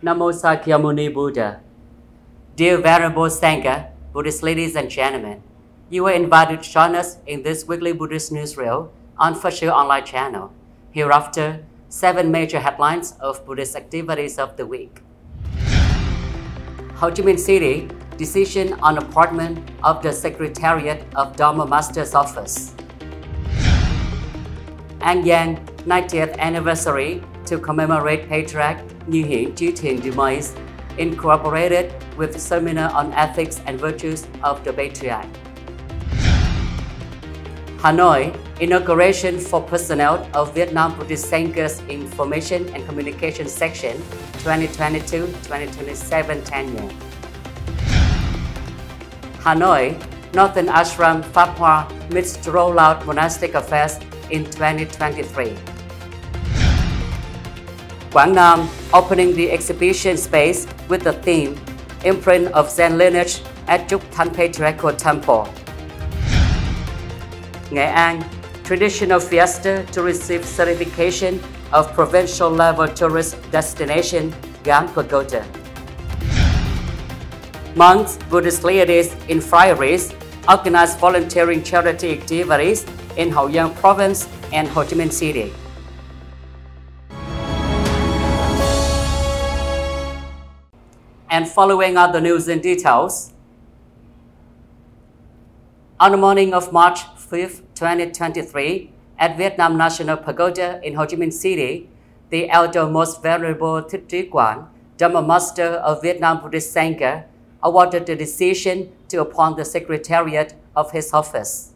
Namo Sakyamuni Buddha. Dear Venerable Sangha, Buddhist ladies and gentlemen, you are invited to join us in this weekly Buddhist Newsreel on Phật online channel. Hereafter, 7 major headlines of Buddhist activities of the week. Ho Chi Minh City, decision on appointment of the Secretariat of Dharma Master's Office. NGANY 90th anniversary to commemorate Patriarch Như Hiển Chí Thiền DEMISE, incorporated with seminar on ethics and virtues of the Patriarch. Hanoi, inauguration for personnel of Vietnam Buddhist SANGHA'S Information and Communication Section 2022-2027 tenure. Hanoi, Northern Ashram Pháp Hoa meets to roll out monastic affairs in 2023. Quảng Nam, opening the exhibition space with the theme Imprint of Zen Lineage at Trúc Thánh Patriarchal Temple. Nghệ An, traditional fiesta to receive certification of provincial level tourist destination GIANG Pagoda. Monks, Buddhist ladies in friaries organize volunteering charity activities in Hậu Giang Province and Ho Chi Minh City. And following are the news in details. On the morning of March 5th, 2023, at Vietnam National Pagoda in Ho Chi Minh City, the Elder Most Venerable THIEN, Dharma Master of Vietnam Buddhist Sangha, awarded the decision to appoint the Secretariat of his office.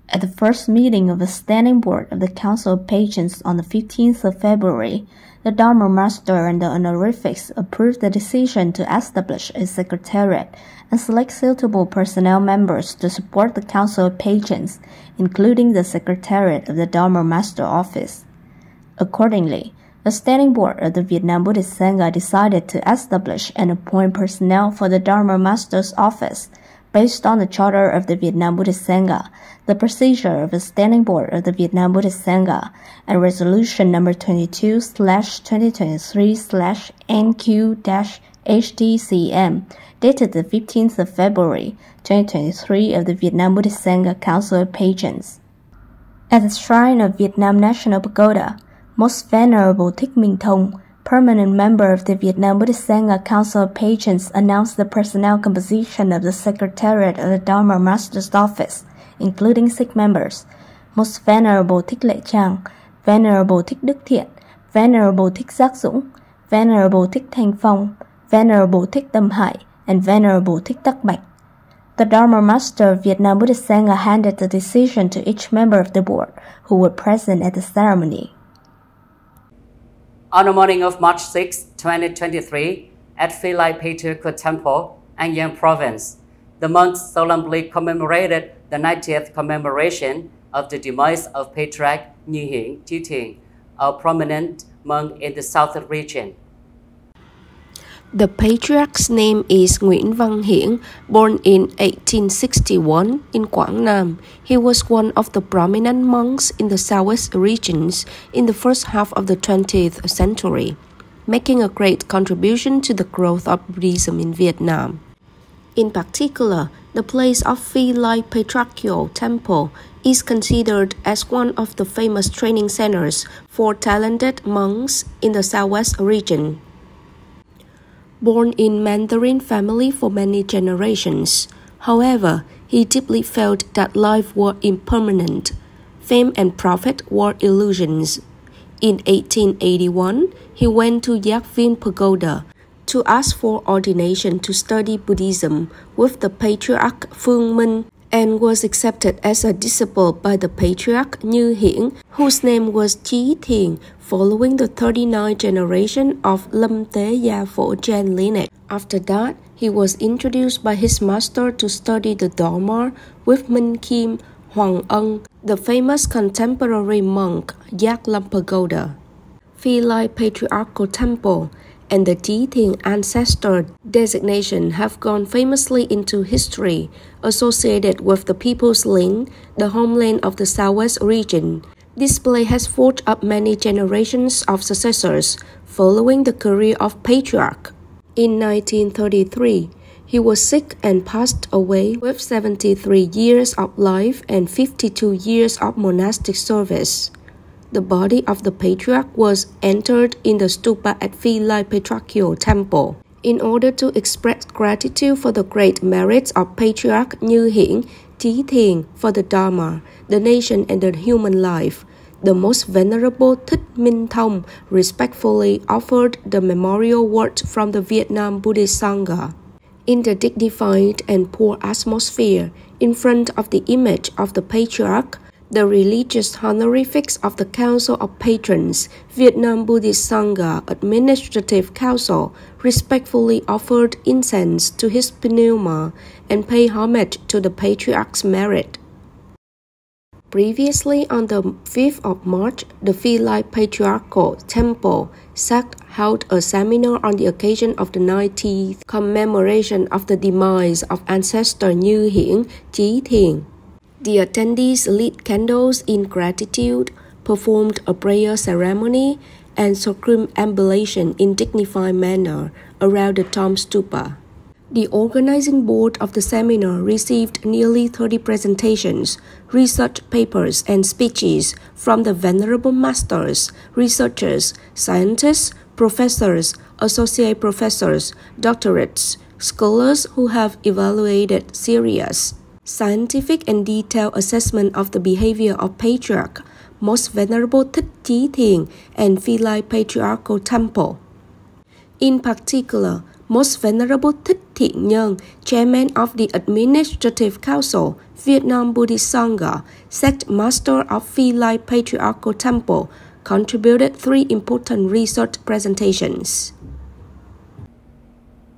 At the first meeting of the Standing Board of the Council of Patrons on the 15th of February, the Dharma Master and the honorifics approved the decision to establish a Secretariat and select suitable personnel members to support the Council of Patrons, including the Secretariat of the Dharma Master Office. Accordingly, the Standing Board of the Vietnam Buddhist Sangha decided to establish and appoint personnel for the Dharma Master's Office based on the Charter of the Vietnam Buddhist Sangha, the procedure of the Standing Board of the Vietnam Buddhist Sangha, and Resolution number 22/2023/NQ-HTCM, dated the 15th of February 2023 of the Vietnam Buddhist Sangha Council of Patrons. At the shrine of Vietnam National Pagoda, Most Venerable Thích Thông, permanent member of the Vietnam Buddhist Sangha Council of Patrons, announced the personnel composition of the Secretariat of the Dharma Master's Office, including 6 members: Most Venerable Thích Lệ Trang, Venerable Thích Đức Thiện, Venerable Thích Giác Dũng, Venerable Thích Thanh Phong, Venerable Thích Tâm Hải, and Venerable Thích Tắc Bạch. The Dharma Master of Vietnam Buddhist Sangha handed the decision to each member of the board, who were present at the ceremony. On the morning of March 6, 2023, at Phi Lai Patriarchal Temple, An Giang Province, the monks solemnly commemorated the 90th commemoration of the demise of Patriarch Như Hiển Chí Thiền, a prominent monk in the southern region. The Patriarch's name is Nguyễn Văn Hiển, born in 1861 in Quảng Nam. He was one of the prominent monks in the southwest regions in the first half of the 20th century, making a great contribution to the growth of Buddhism in Vietnam. In particular, the place of Phi Lai Patriarchal Temple is considered as one of the famous training centers for talented monks in the southwest region. Born in Mandarin family for many generations, however, he deeply felt that life was impermanent. Fame and profit were illusions. In 1881, he went to Giác Viên Pagoda to ask for ordination to study Buddhism with the Patriarch Phương Minh, and was accepted as a disciple by the Patriarch Như Hiển, whose name was Chí Thiền, following the 39th generation of Lâm Tế Gia Phổ Gen lineage. After that, he was introduced by his master to study the Dharma with Minh Kim Hoàng Ân, the famous contemporary monk Giác Lâm Pagoda. Phi Lai Patriarchal Temple and the Chí Thiền ancestor designation have gone famously into history, associated with the People's Link, the homeland of the Southwest region. Display has forged up many generations of successors following the career of Patriarch. In 1933, he was sick and passed away with 73 years of life and 52 years of monastic service. The body of the Patriarch was entered in the stupa at Philae Patriarchal Temple. In order to express gratitude for the great merits of Patriarch Như Hiển, Chí Thiền for the Dharma, the nation and the human life, the Most Venerable Minh Thông respectfully offered the memorial word from the Vietnam Buddhist Sangha. In the dignified and poor atmosphere, in front of the image of the Patriarch, the religious honorifics of the Council of Patrons, Vietnam Buddhist Sangha Administrative Council, respectfully offered incense to his pneuma and paid homage to the Patriarch's merit. Previously, on the 5th of March, the Philae Patriarchal Temple held a seminar on the occasion of the 90th commemoration of the demise of ancestor Như Hiển, Chí Thiền. The attendees lit candles in gratitude, performed a prayer ceremony, and circumambulation in dignified manner around the tomb stupa. The organizing board of the seminar received nearly 30 presentations, research papers, and speeches from the venerable masters, researchers, scientists, professors, associate professors, doctorates, scholars who have evaluated serious, scientific and detailed assessment of the behavior of Patriarch, Most Venerable Thích Chí Thiền, and Philae Patriarchal Temple. In particular, Most Venerable THIEN, Chairman of the Administrative Council, Vietnam Buddhist Sangha, Sect Master of Philae Patriarchal Temple, contributed 3 important research presentations.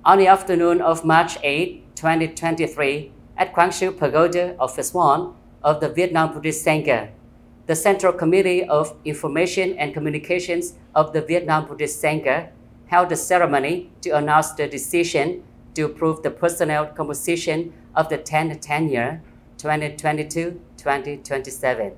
On the afternoon of March 8, 2023, at Quang Sư Pagoda, Office 1 of the Vietnam Buddhist Sangha, the Central Committee of Information and Communications of the Vietnam Buddhist Sangha held a ceremony to announce the decision to approve the personnel composition of the 10th tenure 2022-2027.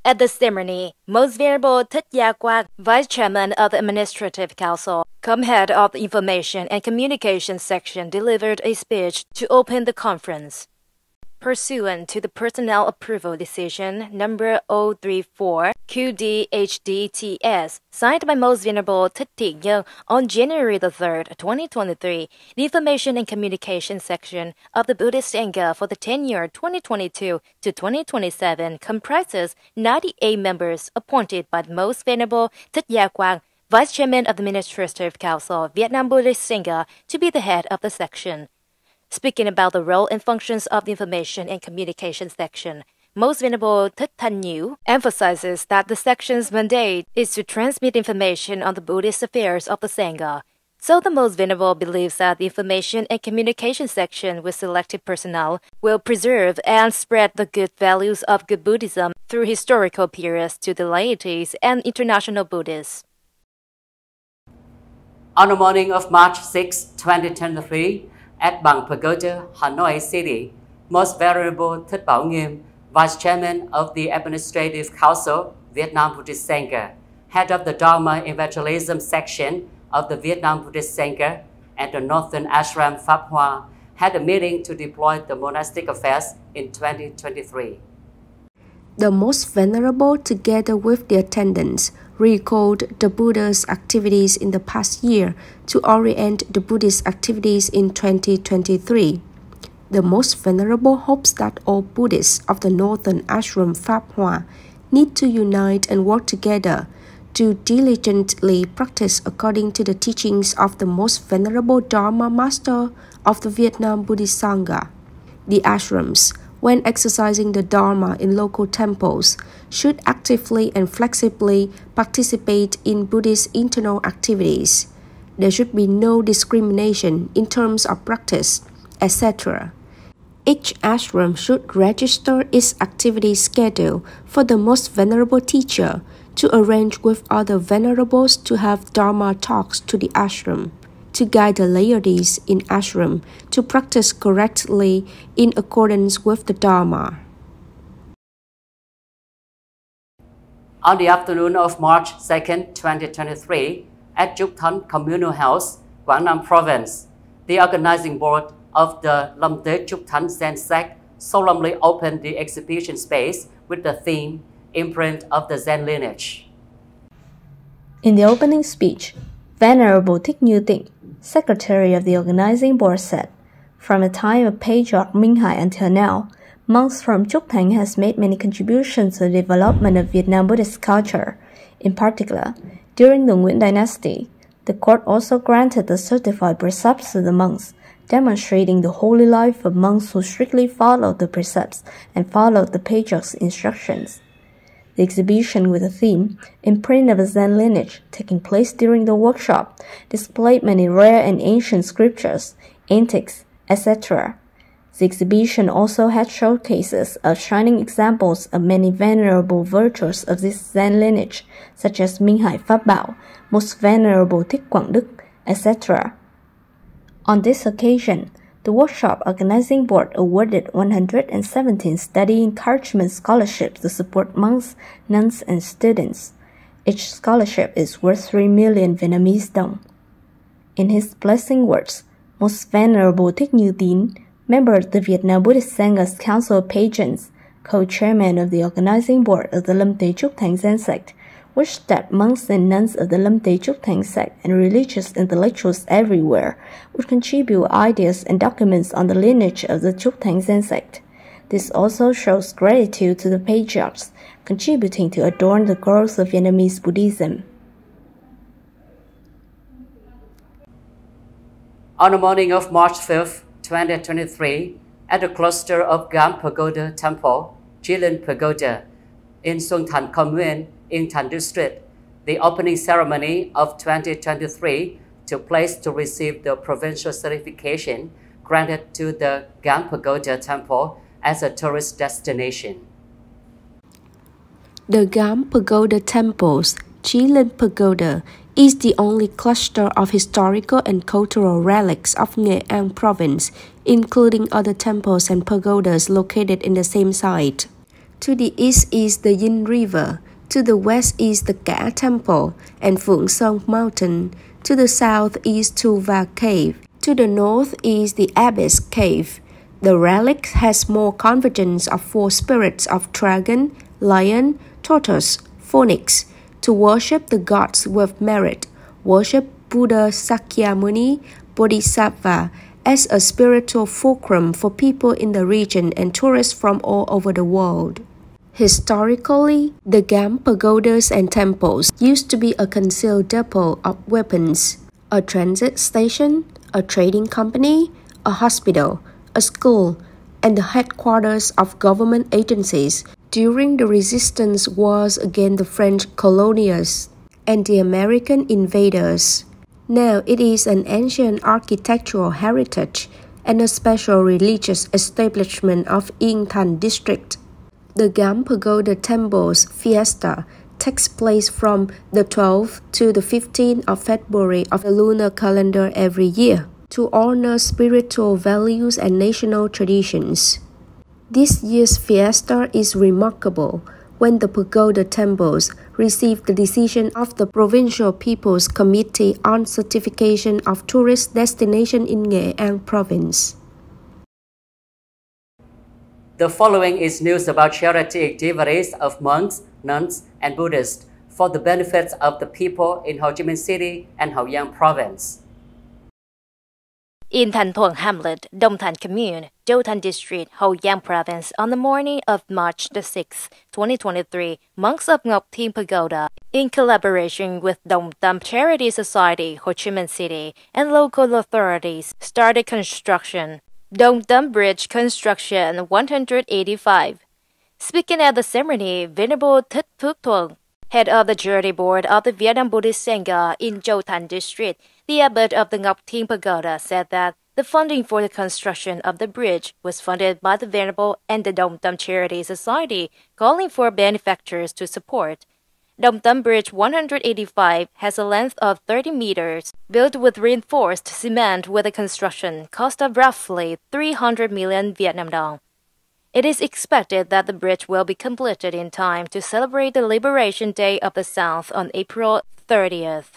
At the ceremony, Most Venerable THIEN, Vice Chairman of the Administrative Council, head of the Information and Communication Section, delivered a speech to open the conference. Pursuant to the Personnel Approval Decision number 034 QDHDTS, signed by Most Venerable Thích on January 3, 2023, the Information and Communication Section of the Buddhist Sangha for the tenure 2022 to 2027 comprises 98 members appointed by the Most Venerable THIEN, Vice Chairman of the Administrative Council, Vietnam Buddhist Sangha, to be the head of the section. Speaking about the role and functions of the Information and Communication Section, Most Venerable THIEN emphasizes that the section's mandate is to transmit information on the Buddhist affairs of the Sangha. So the Most Venerable believes that the Information and Communication Section with selected personnel will preserve and spread the good values of good Buddhism through historical periods to the laities and international Buddhists. On the morning of March 6, 2023, at Bằng Pagoda, Hanoi City, Most Venerable Thích Bảo Nghiêm, Vice Chairman of the Administrative Council, Vietnam Buddhist Sangha, head of the Dharma Evangelism Section of the Vietnam Buddhist Sangha, and the Northern Ashram Pháp Hoa, had a meeting to deploy the monastic affairs in 2023. The Most Venerable, together with the attendants, recalled the Buddha's activities in the past year to orient the Buddhist activities in 2023. The Most Venerable hopes that all Buddhists of the Northern Ashram Pháp Hoa need to unite and work together to diligently practice according to the teachings of the Most Venerable Dharma Master of the Vietnam Buddhist Sangha. The ashrams, when exercising the Dharma in local temples, should actively and flexibly participate in Buddhist internal activities. There should be no discrimination in terms of practice, etc. Each ashram should register its activity schedule for the Most Venerable Teacher to arrange with other venerables to have Dharma talks to the ashram, to guide the laities in ashram to practice correctly in accordance with the Dharma. On the afternoon of March 2nd, 2023, at Chúc Thánh Communal House, Quảng Nam Province, the organizing board of the Lâm Tế Chúc Thánh Zen sect solemnly opened the exhibition space with the theme, Imprint of the Zen Lineage. In the opening speech, Venerable Thích Như Tịnh, secretary of the organizing board, said, "From the time of Patriarch MINH until now, monks from Chúc Thánh has made many contributions to the development of Vietnam Buddhist culture. In particular, during the Nguyễn Dynasty, the court also granted the certified precepts to the monks, demonstrating the holy life of monks who strictly followed the precepts and followed the patriarch's instructions." The exhibition with the theme, Imprint of the Zen Lineage, taking place during the workshop, displayed many rare and ancient scriptures, antiques, etc. The exhibition also had showcases of shining examples of many venerable virtues of this Zen lineage, such as Minh Pháp Bảo, Most Venerable Thích Quảng Đức, etc. On this occasion, the workshop organizing board awarded 117 study encouragement scholarships to support monks, nuns, and students. Each scholarship is worth 3 million Vietnamese đồng. In his blessing words, Most Venerable Thích Như Tín, member of the Vietnam Buddhist SANGHA'S Council of Patrons, co-chairman of the organizing board of the Lâm Tế Chúc Thánh Zen sect, wished that monks and nuns of the Lâm Tế Chúc Thánh sect and religious intellectuals everywhere would contribute ideas and documents on the lineage of the Chúc Thánh Zen sect. This also shows gratitude to the patriarchs, contributing to adorn the growth of Vietnamese Buddhism. On the morning of March 5th, 2023, at the cluster of GIANG Pagoda Temple, Chí Pagoda, in Xuân Thành Commune, in Thanh District, the opening ceremony of 2023 took place to receive the provincial certification granted to the GIANG Pagoda Temple as a tourist destination. The GIANG Pagoda Temple's Chí Pagoda is the only cluster of historical and cultural relics of Nghệ An Province, including other temples and pagodas located in the same site. To the east is the Yin River, to the west is the Cả Temple and Phượng Sơn Mountain, to the south is Tu Va Cave, to the north is the Abyss Cave. The relic has more convergence of 4 spirits of dragon, lion, tortoise, phoenix, to worship the gods with merit, worship Buddha Sakyamuni Bodhisattva as a spiritual fulcrum for people in the region and tourists from all over the world. Historically, the GIANG pagodas and temples used to be a concealed depot of weapons, a transit station, a trading company, a hospital, a school, and the headquarters of government agencies during the resistance wars against the French colonialists and the American invaders. Now it is an ancient architectural heritage and a special religious establishment of Yên Thành district. The GIANG Pagoda Temple's fiesta takes place from the 12th to the 15th of February of the lunar calendar every year to honor spiritual values and national traditions. This year's fiesta is remarkable when the pagoda temples received the decision of the Provincial People's Committee on Certification of Tourist Destination in Nghệ An Province. The following is news about charity activities of monks, nuns, and Buddhists for the benefits of the people in Ho Chi Minh City and Hậu Giang Province. In Thanh Thuận Hamlet, Đông Thanh Commune, Châu Thanh District, Hậu Giang Province, on the morning of March the 6th, 2023, monks of Ngọc Thiên Pagoda, in collaboration with Đồng Tâm Charity Society, Ho Chi Minh City, and local authorities, started construction. Đồng Tâm Bridge Construction 185. Speaking at the ceremony, Venerable Thích Phước Thuận, head of the jury board of the Vietnam Buddhist Sangha in Châu Thanh District, the abbot of the Ngọc Thiên Pagoda, said that the funding for the construction of the bridge was funded by the Venerable and the Đồng Tâm Charity Society, calling for benefactors to support. Đồng Tâm Bridge 185 has a length of 30 meters, built with reinforced cement with a construction cost of roughly 300 million Vietnam dong. It is expected that the bridge will be completed in time to celebrate the Liberation Day of the South on April 30th.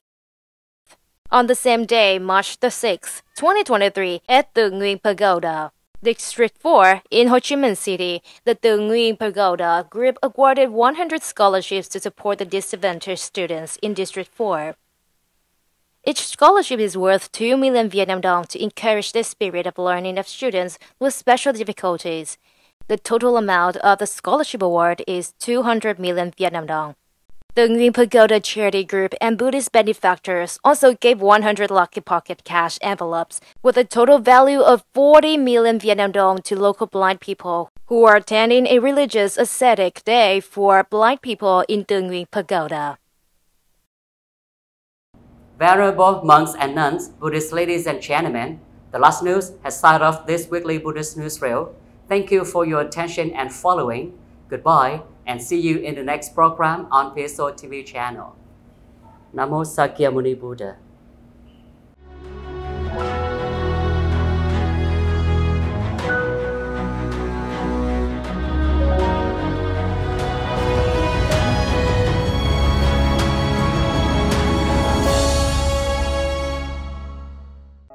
On the same day, March the 6th, 2023, at Tưởng Nguyên Pagoda, District 4 in Ho Chi Minh City, the Tưởng Nguyên Pagoda group awarded 100 scholarships to support the disadvantaged students in District 4. Each scholarship is worth 2 million Vietnam dong to encourage the spirit of learning of students with special difficulties. The total amount of the scholarship award is 200 million Vietnam dong. The Nguyen Pagoda Charity Group and Buddhist benefactors also gave 100 lucky pocket cash envelopes with a total value of 40 million Vietnam dong to local blind people who are attending a religious ascetic day for blind people in the Nguyen Pagoda. Venerable monks and nuns, Buddhist ladies and gentlemen, the last news has started off this weekly Buddhist Newsreel. Thank you for your attention and following. Goodbye, and see you in the next program on PSO TV channel. Namo Sakyamuni Buddha.